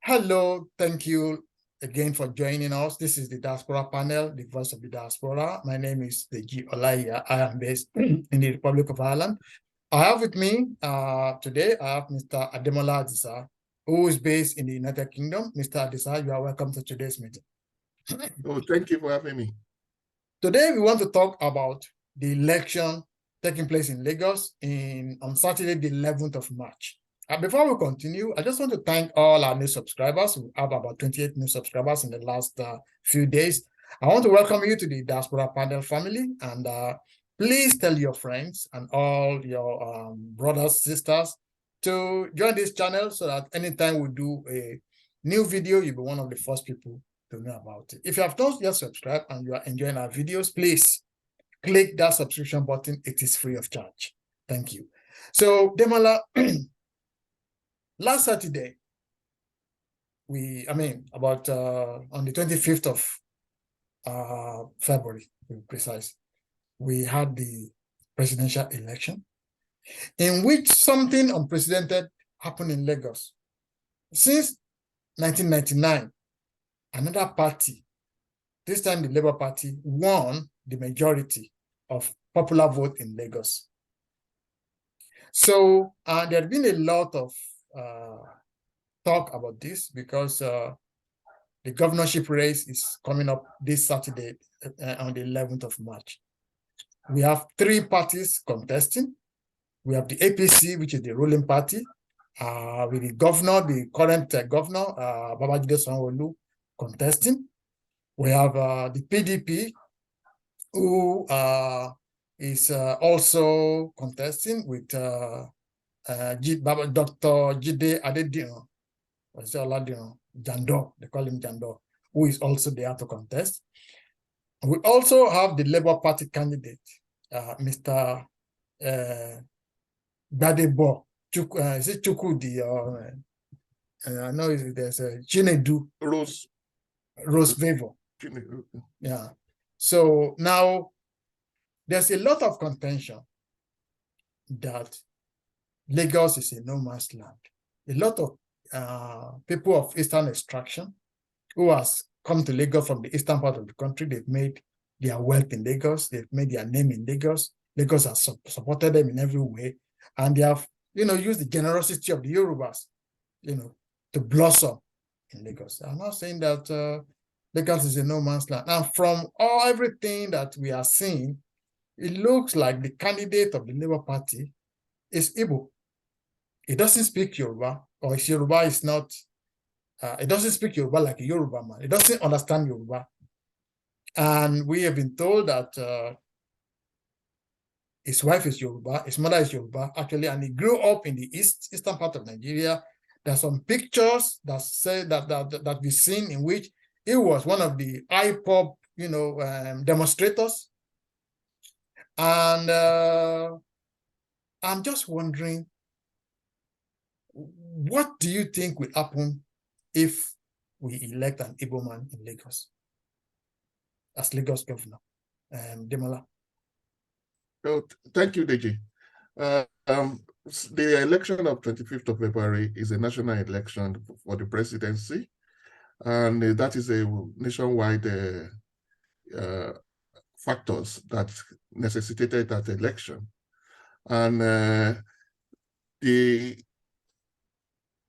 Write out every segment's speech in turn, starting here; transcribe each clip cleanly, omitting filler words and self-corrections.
Hello, thank you again for joining us. This is the Diaspora Panel, the Voice of the Diaspora. My name is Deji Olaiya. I am based in the Republic of Ireland. I have with me today, I have Mr. Ademola Adisa, who is based in the United Kingdom. Mr. Adisa, you are welcome to today's meeting. Oh, thank you for having me. Today, we want to talk about the election taking place in Lagos on Saturday, the 11th of March. Before we continue, I just want to thank all our new subscribers. We have about 28 new subscribers in the last few days. I want to welcome you to the Diaspora Panel family, and please tell your friends and all your brothers, sisters to join this channel so that anytime we do a new video, you'll be one of the first people to know about it. If you have not yet subscribed and you are enjoying our videos, please click that subscription button. It is free of charge. Thank you. So, Demola, last Saturday, about on the 25th of February, to be precise, we had the presidential election in which something unprecedented happened in Lagos. Since 1999, another party, this time the Labour Party, won the majority of popular vote in Lagos. So there had been a lot of talk about this because the governorship race is coming up this Saturday on the 11th of March. We have three parties contesting. We have the APC, which is the ruling party, with the governor, the current governor, Babajide Sanwo-Olu, contesting. We have the PDP, who is also contesting with Dr. Jide Adediran, Jando, they call him Jando, who is also there to contest. We also have the Labour Party candidate, Mr. Gbadebo, is it Chukwudi? I know there's a Chinedu. Rose Favor. Yeah. So now there's a lot of contention that Lagos is a no man's land. A lot of people of Eastern extraction who has come to Lagos from the eastern part of the country, they've made their wealth in Lagos, they've made their name in Lagos. Lagos has supported them in every way, and they have, used the generosity of the Yorubas, to blossom in Lagos. I'm not saying that Lagos is a no man's land. And from everything that we are seeing, it looks like the candidate of the Labour Party is Igbo. He doesn't speak Yoruba, or his Yoruba is not, he doesn't speak Yoruba like a Yoruba man. He doesn't understand Yoruba. And we have been told that his wife is Yoruba, his mother is Yoruba, actually, and he grew up in the eastern part of Nigeria. There are some pictures that say that we've seen in which he was one of the IPOB, demonstrators. And I'm just wondering, what do you think will happen if we elect an Igbo man in Lagos as Lagos governor? Demola. Oh, thank you, Deji. The election of 25th of February is a national election for the presidency, and that is a nationwide factors that necessitated that election. And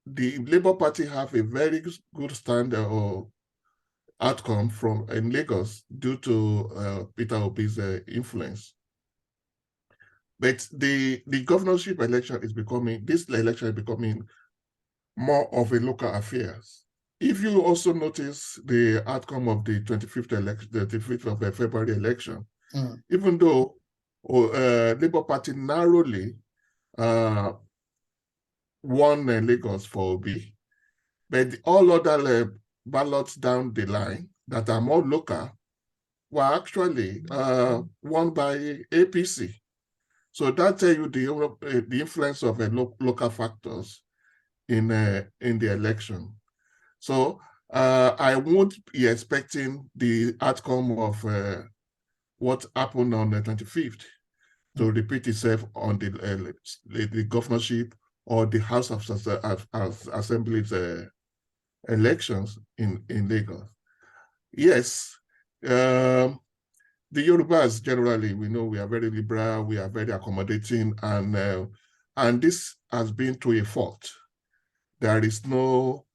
the Labour Party have a very good stand or outcome in Lagos due to Peter Obi's influence. But the governorship election is becoming more of a local affairs. If you also notice the outcome of the 25th of February election, even though Labour Party narrowly won Lagos for Obi, but all other ballots down the line that are more local were actually won by APC. So that tells you the influence of local factors in the election. So I won't be expecting the outcome of what happened on the 25th to repeat itself on the governorship or the House of Assembly's elections in Lagos. Yes, the Yorubas generally, we know we are very liberal, we are very accommodating, and this has been to a fault. There is no,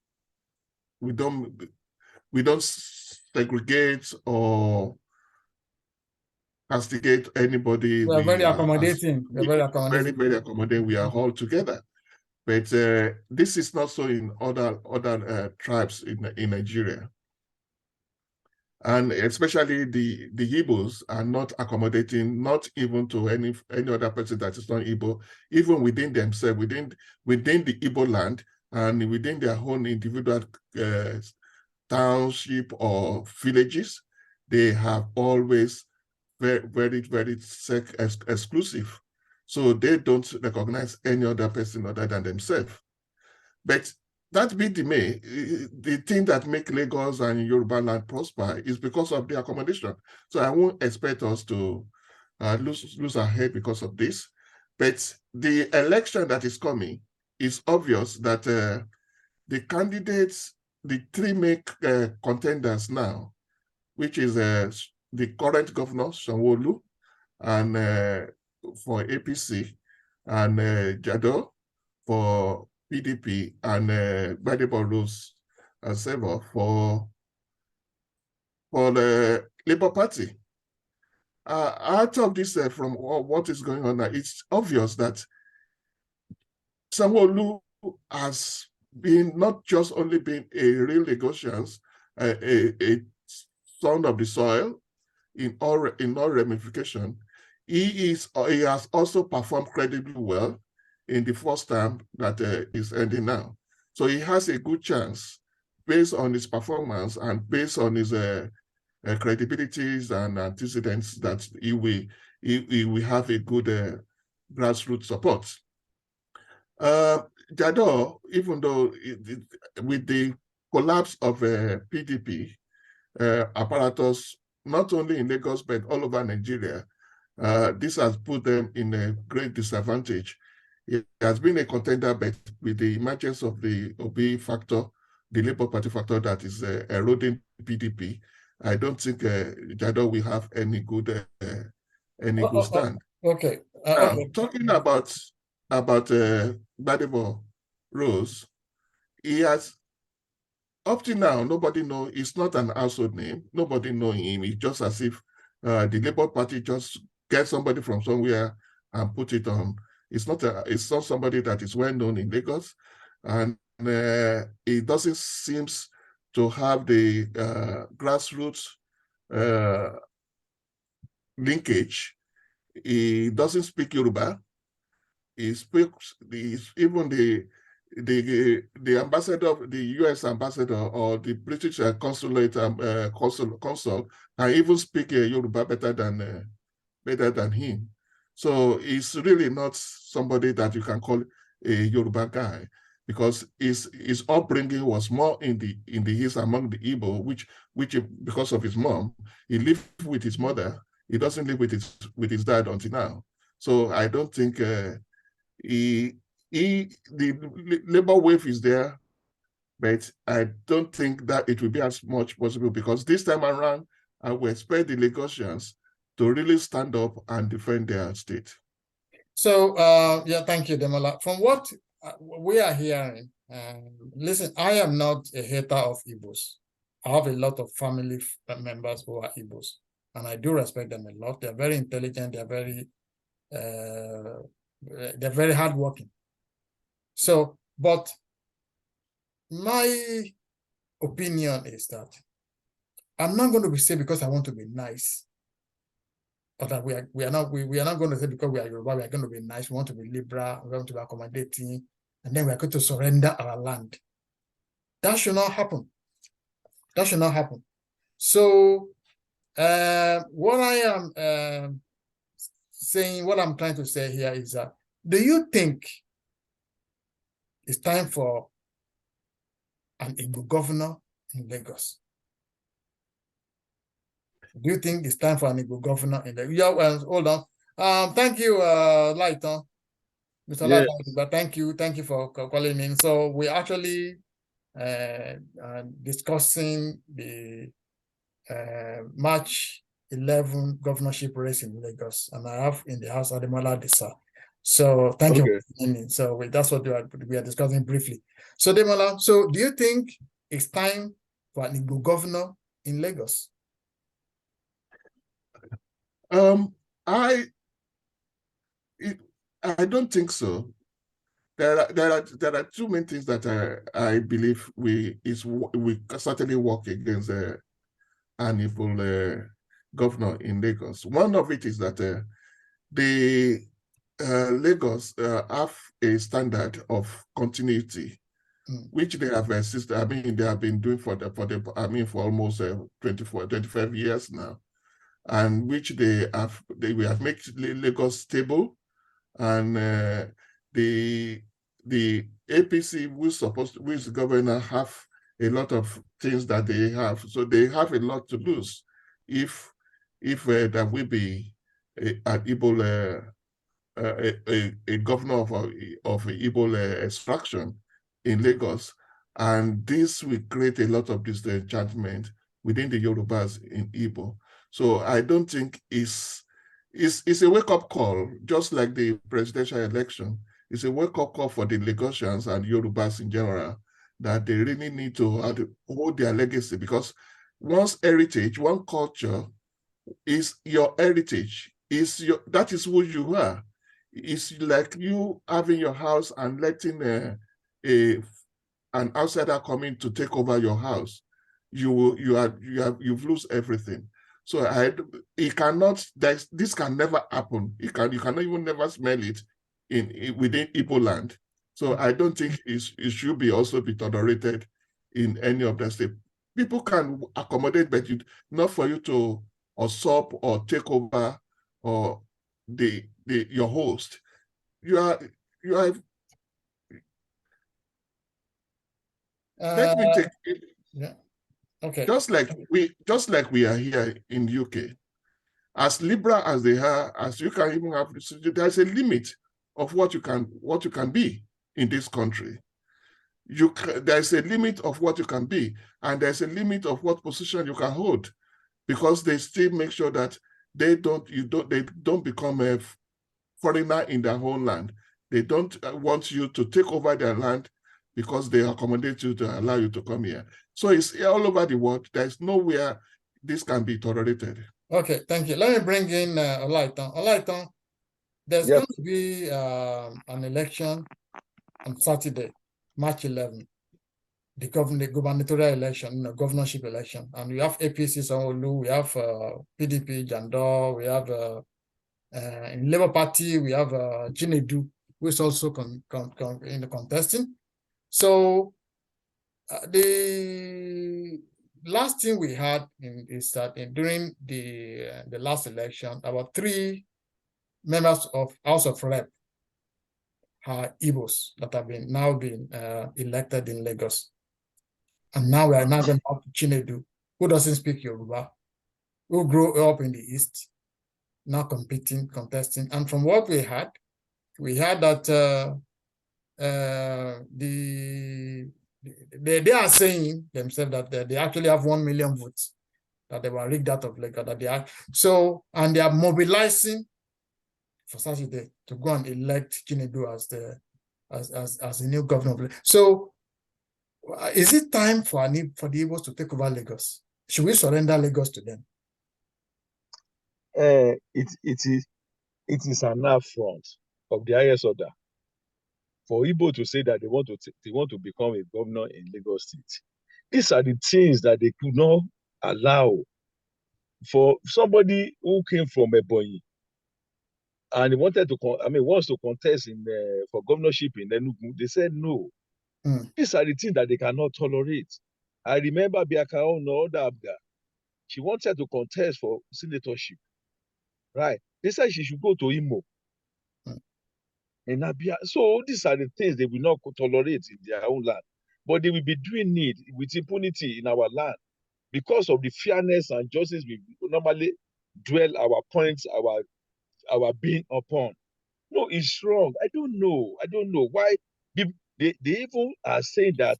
we don't segregate or castigate anybody. We are very accommodating. Very, very accommodating. We are all together. But this is not so in other tribes in Nigeria. And especially the Igbos are not accommodating, not even to any other person that is not Igbo, even within themselves, within the Igbo land and within their own individual township or villages, they have always very exclusive. So they don't recognize any other person other than themselves. But that be the may, the thing that make Lagos and Yoruba land prosper is because of the accommodation. So I won't expect us to lose our head because of this. But the election that is coming is obvious that the candidates, the three main contenders now, which is the current governor, Sanwo-Olu, and for APC, and Jado for PDP, and Gbadebo Rose Sevo for the Labour Party. Out of this, from what is going on now, it's obvious that Sanwo-Olu has been not just only been a real negotiator, a son of the soil in all ramifications. He has also performed credibly well in the first term that is ending now. So he has a good chance based on his performance and based on his credibilities and antecedents that he will have a good grassroots support. Jado, even though with the collapse of PDP apparatus, not only in Lagos, but all over Nigeria, this has put them in a great disadvantage. It has been a contender, but with the emergence of the OB factor, the Labour Party factor that is eroding PDP, I don't think Jado will have any good stand. Okay. Talking about Gbadebo Rose, he has, up to now, nobody knows. It's not an household name. Nobody knows him. It's just as if the Labour Party just gets somebody from somewhere and put it on. It's not somebody that is well known in Lagos, and it doesn't seem to have the grassroots linkage. He doesn't speak Yoruba. He speaks even the ambassador, the U.S. ambassador or the British consulate consul can even speak Yoruba better than him. So he's really not somebody that you can call a Yoruba guy, because his upbringing was more in the East among the Igbo, which because of his mom, he lived with his mother. He doesn't live with his dad until now. So I don't think the labor wave is there, but I don't think that it will be as much possible, because this time around, I will expect the Lagosians to really stand up and defend their state. So, yeah, thank you, Demola. From what we are hearing, listen, I am not a hater of Igbos. I have a lot of family members who are Igbos, and I do respect them a lot. They're very intelligent. They're very hardworking. So, but my opinion is that I'm not going to say because I want to be nice, or that we are not going to say because we are Yoruba, we are going to be nice, we want to be liberal, we want to be accommodating, and then we are going to surrender our land. That should not happen. That should not happen. So what I am saying, what I'm trying to say here is that, do you think it's time for an Igbo governor in Lagos? Do you think it's time for an Igbo governor in Lagos? Yeah, hold on. Thank you, Lighton. Mr. Lighton, but thank you for calling in. So we actually discussing the March 11 governorship race in Lagos, and I have in the house Ademola Disa. So thank you for joining. So that's what we are discussing briefly. So Ademola, so do you think it's time for an Igbo governor in Lagos? I don't think so. There are two main things that I believe we certainly work against an Igbo governor in Lagos. One of it is that the Lagos have a standard of continuity, which they have assisted. I mean, they have been doing for almost 25 years now, and which we have made Lagos stable, and the APC, who is the governor, have a lot of things that they have, so they have a lot to lose if there will be an Igbo a governor of Igbo extraction in Lagos, and this will create a lot of disenchantment within the Yorubas in Igbo. So I don't think it's a wake-up call, just like the presidential election. It's a wake-up call for the Lagosians and Yorubas in general, that they really need to hold their legacy, because one's heritage, one culture is your heritage, that is who you are. It's like you having your house and letting an outsider come in to take over your house. You've lost everything. So this can never happen. You cannot even never smell it within Igbo land. So I don't think it should be also be tolerated in any of the states. People can accommodate, but not for you to usurp or take over or your host. You are let me take it. Yeah. Okay. Just like we are here in the UK, as liberal as they are, as you can even have, there's a limit of what you can be in this country. There's a limit of what you can be, and there's a limit of what position you can hold, because they still make sure that they don't become a foreigner in their own land. They don't want you to take over their land because they accommodate you to allow you to come here. So it's all over the world. There's nowhere this can be tolerated. Okay, thank you. Let me bring in Olaitan. Olaitan, there's going to be an election on Saturday, March 11, the gubernatorial election, governorship election. And we have APC Sanwo-Olu, we have PDP Jandor, we have in Labour Party, we have Chinedu, who is also in the contesting. So the last thing we had is that during the last election, about 3 members of House of Rep are Igbos that have now been elected in Lagos. And now we are now going up to Chinedu, who doesn't speak Yoruba, who grew up in the East, now contesting. And from what we had that they are saying themselves that they actually have 1 million votes that they were rigged out of Lagos. And they are mobilizing for Saturday to go and elect Chinedu as the new governor of Lagos. So is it time for the Igbos to take over Lagos? Should we surrender Lagos to them? It is an affront of the highest order for Igbo to say that they want to become a governor in Lagos State. These are the things that they could not allow for somebody who came from Ebonyi and wants to contest for governorship in Enugu. They said no. These are the things that they cannot tolerate. I remember Biaka Abga. She wanted to contest for senatorship. Right? They said she should go to Imo. So these are the things they will not tolerate in their own land. But they will be doing it with impunity in our land because of the fairness and justice we normally dwell our points, our being upon. No, it's wrong. I don't know why they even are saying that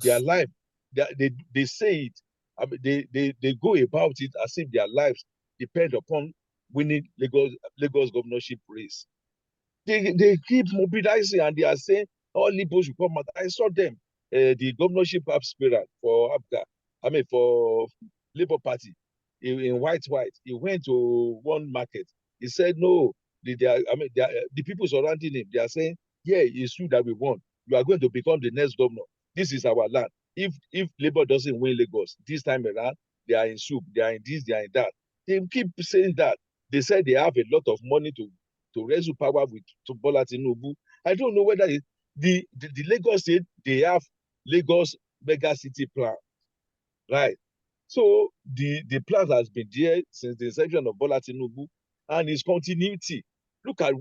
their life, they say it. I mean, they go about it as if their lives depend upon winning Lagos governorship race. They keep mobilizing and they are saying all Igbos should come out. I saw them, the governorship aspirant for Abga, I mean for Labour Party in white. He went to one market. He said no. The people surrounding him, they are saying, yeah, it's true that we won. You are going to become the next governor. This is our land. If Labour doesn't win Lagos this time around, they are in soup, they are in this, they are in that. They keep saying that. They said they have a lot of money to wrestle power with to Bola Tinubu. I don't know whether the Lagos State, they have Lagos mega city plan, right? So the plan has been there since the inception of Bola Tinubu and its continuity. Look at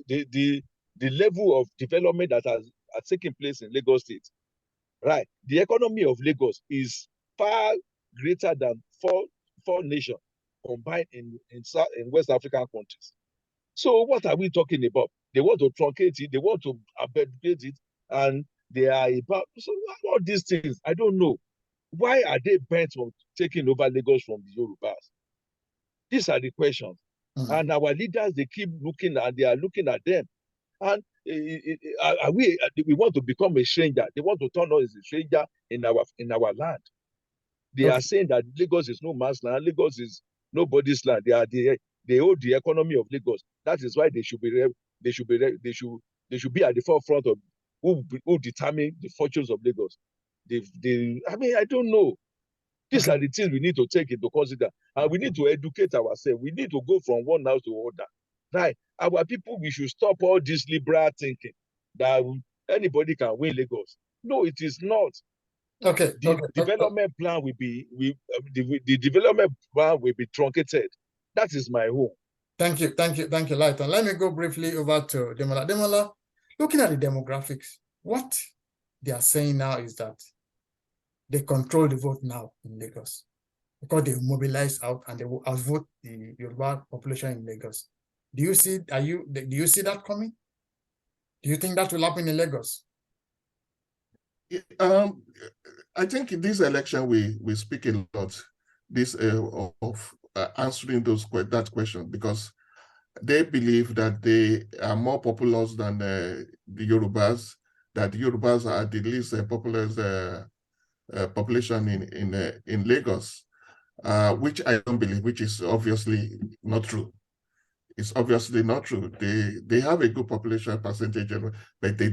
the level of development that has taken place in Lagos State, right? The economy of Lagos is far greater than four nations combined in West African countries. So what are we talking about? They want to truncate it, they want to abbreviate it, and they are about so all these things. I don't know. Why are they bent on taking over Lagos from the Yorubas? These are the questions. And our leaders, they keep looking and they are looking at them. And we want to become a stranger. They want to turn us as a stranger in our land. They are saying that Lagos is no man's land. Lagos is nobody's land. They hold the economy of Lagos. That is why they should be at the forefront of who determine the fortunes of Lagos. I don't know. These are the things we need to take into consider, and we need to educate ourselves. We need to go from one house to other. Right? Our people, we should stop all this liberal thinking that anybody can win Lagos. No, it is not. Okay. The development plan will be the development plan will be truncated. That is my hope. Thank you, Lighton. Let me go briefly over to Demola. Demola, looking at the demographics, what they are saying now is that they control the vote now in Lagos because they mobilize out and they will outvote the Yoruba population in Lagos. Do you see that coming? Do you think that will happen in Lagos? I think in this election we speak a lot of answering that question, because they believe that they are more populous than the Yorubas, that the Yorubas are the least populous population in Lagos, which I don't believe, which is obviously not true. It's obviously not true. They have a good population percentage, but they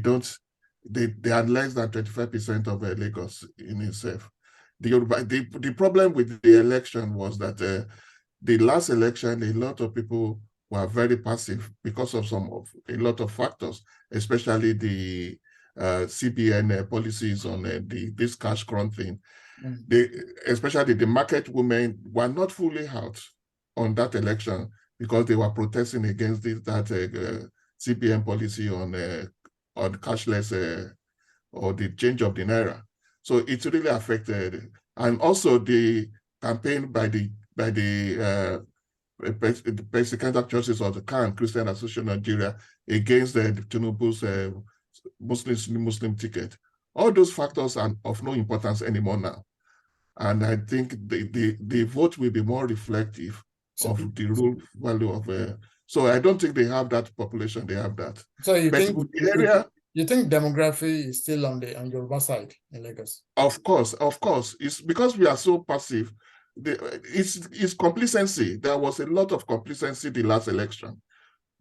are less than 25% of Lagos in itself. The problem with the election was that the last election, a lot of people were very passive because of a lot of factors, especially the CBN policies on this cash crunch thing. Especially the market women were not fully out on that election because they were protesting against that CBN policy on cashless or the change of the naira. So it really affected, and also the campaign by the President Justice of the CAN, Christian Association of Nigeria, against Tinubu's Muslim ticket. All those factors are of no importance anymore now. And I think the vote will be more reflective of the real value of so I don't think they have that population, they have that. So you think demography is still on Yoruba side in Lagos? Of course. It's because we are so passive. It's complacency. There was a lot of complacency the last election,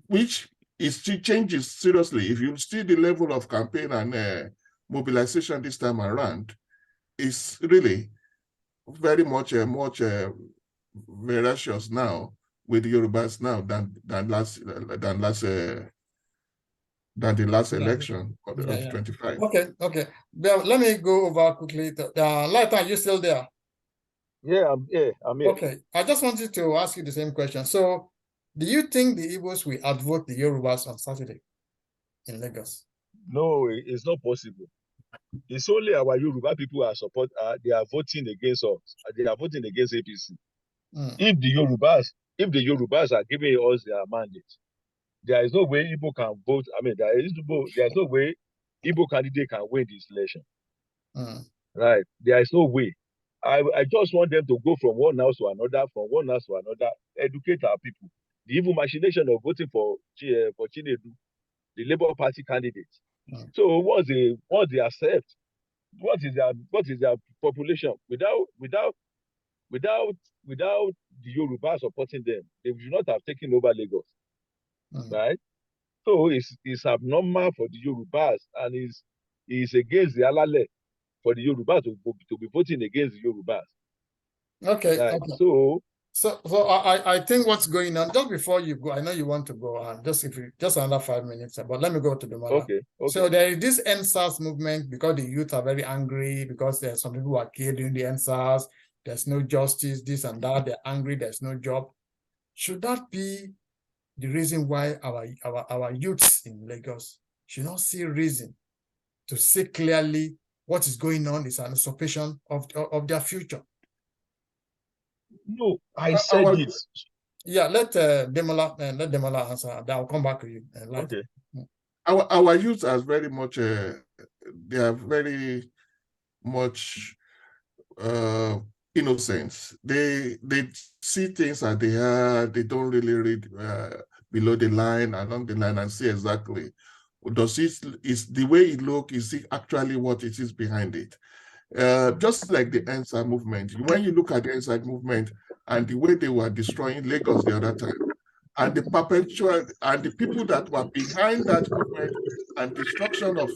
which changes seriously. If you see the level of campaign and mobilization this time around, it's really very much voracious now with the Yorubas now than the last election of 25. Okay. Well, let me go over quickly. Lighton, are you still there? Yeah, I'm here. Okay, I just wanted to ask you the same question. So, do you think the Igbos will outvote the Yorubas on Saturday in Lagos? No, it's not possible. It's only our Yoruba people they are voting against us. They are voting against APC. If the Yorubas are giving us their mandate, there is no way Igbo can vote. I mean, there is no way Igbo candidate can win this election. Right? There is no way. I just want them to go from one house to another, educate our people. The evil machination of voting for Chinedu, the Labour Party candidate. So once they accept, what is their population without the Yoruba supporting them, they would not have taken over Lagos. Right? So it's abnormal for the Yorubas, and is against the Alale for the Yorubas to be voting against the Yorubas. Okay. Right? Okay. So I think what's going on, just before you go, I know you want to go on, just another 5 minutes, but let me go to the mother. Okay. So there is this NSAS movement because the youth are very angry, because there's some people who are killed during the NSAS, there's no justice, this and that, they're angry, there's no job. Should that be the reason why our youths in Lagos should not see reason to see clearly what is going on is an usurpation of their future? No, I said it. Yeah, let Demola answer. Then I'll come back to you. Okay. Our youth are very much they are very much innocent. They see things as they are. They don't really read below the line, along the line, and see exactly is the way it looks. Is it actually what it is behind it? Just like the ENSA movement. When you look at the ENSA movement and the way they were destroying Lagos the other time, and the people that were behind that movement and destruction of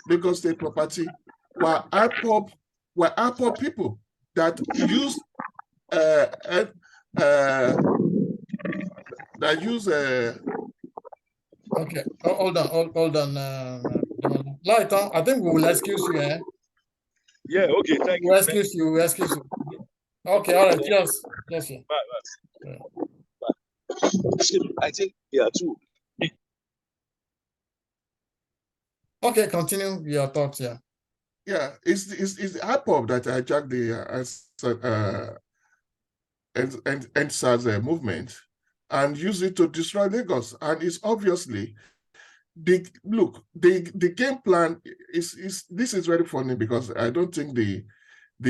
Lagos state property were IPOB people that used Okay, hold on. Lighton, I think we will excuse you. Yeah, okay, thank you. We'll excuse you. Okay, all right, yes. Bye. I think there are two. Okay, continue your thoughts, yeah. Yeah, it's the IPOB that hijacked the EndSARS movement and use it to destroy Lagos. And it's obviously the game plan is this is very funny because I don't think the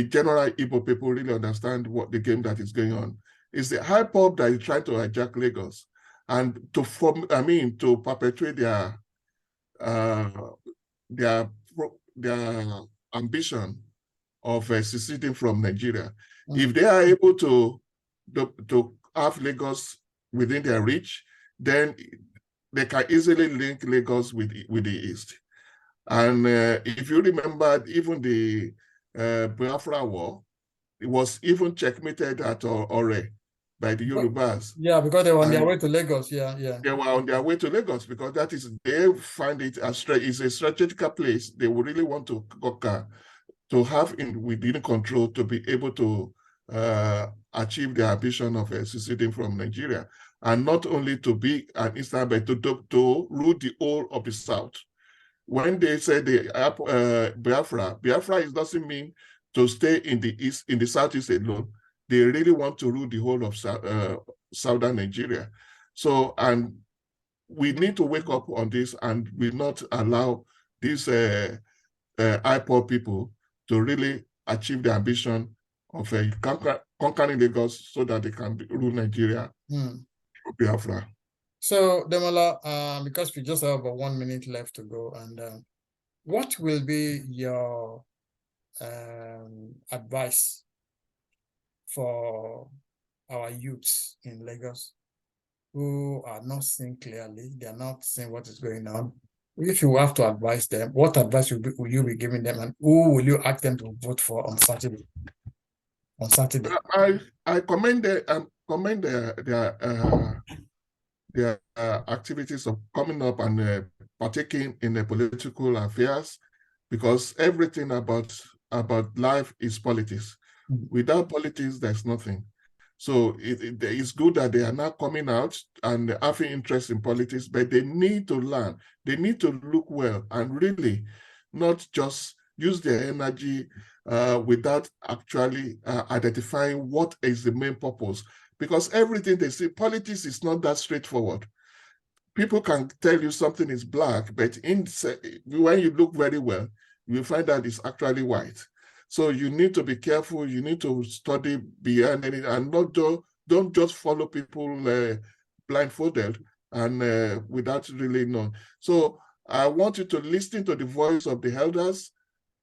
general Igbo people really understand what the game that is going on. It's the IPOB that is trying to hijack Lagos and to perpetuate their ambition of seceding from Nigeria. If they are able to have Lagos within their reach, then they can easily link Lagos with the East. And if you remember, even the Biafra War, it was even checkmated at Ore by the Yorubas. Yeah, because they were on their way to Lagos. Yeah. They were on their way to Lagos because they find it it's a strategical place. They would really want to have within control to be able to achieve their ambition of seceding from Nigeria, and not only to be an Eastern, but to rule the whole of the South. When they say Biafra, it doesn't mean to stay in the East, in the Southeast alone. They really want to rule the whole of Southern Nigeria. So, and we need to wake up on this and will not allow these IPOB people to really achieve the ambition of conquering Lagos so that they can rule Nigeria or Biafra. So, Demola, because we just have about 1 minute left to go, and what will be your advice for our youths in Lagos who are not seeing clearly? They are not seeing what is going on. If you have to advise them, what advice will you be giving them, and who will you ask them to vote for on Saturday? I commend their activities of coming up and partaking in the political affairs, because everything about life is politics. Without politics, there's nothing. So it's good that they are now coming out and having interest in politics, but they need to learn. They need to look well and really not just use their energy without actually identifying what is the main purpose. Because everything they say, politics is not that straightforward. people can tell you something is black, but when you look very well, you will find that it's actually white. So you need to be careful. You need to study beyond it and don't just follow people blindfolded and without really knowing. So I want you to listen to the voice of the elders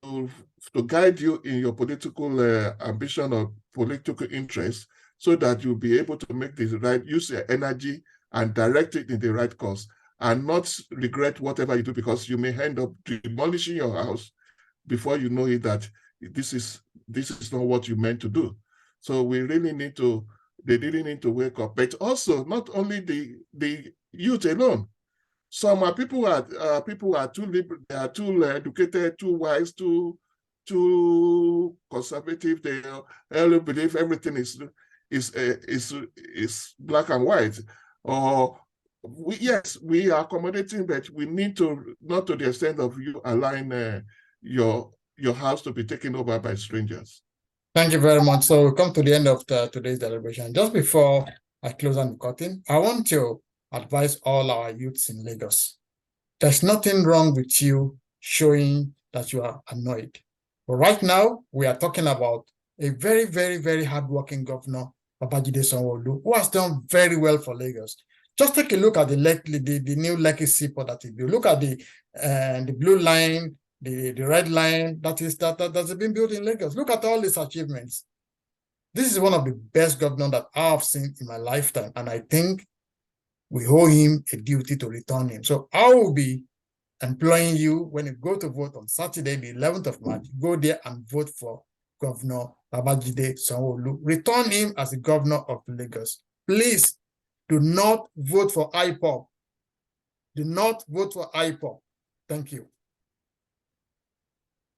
to guide you in your political ambition or political interest, so that you'll be able to make the right use your energy and direct it in the right cause, and not regret whatever you do, because you may end up demolishing your house before you know it, that this is not what you meant to do. So we really need to, they really need to wake up. But also, not only the youth alone. Some people are too liberal, they are too educated, too wise, too conservative. They only believe everything is black and white. Or yes, we are accommodating, but we need to, not to the extent of you allowing your house to be taken over by strangers. Thank you very much. So we come to the end of today's deliberation. Just before I close on the curtain, I want to advise all our youths in Lagos. There's nothing wrong with you showing that you are annoyed. But right now, we are talking about a very, very, very hardworking governor, Babajide Sanwo-Olu, who has done very well for Lagos. Just take a look at the new Lekki seaport that he built. Look at the blue line, the red line that's been built in Lagos. Look at all these achievements. This is one of the best governors that I have seen in my lifetime, and I think we owe him a duty to return him. So I will be employing you, when you go to vote on Saturday, the 11th of March, go there and vote for Governor Babajide Sanwo-Olu. Return him as the governor of Lagos. Please do not vote for IPOB. Do not vote for IPOB. Thank you.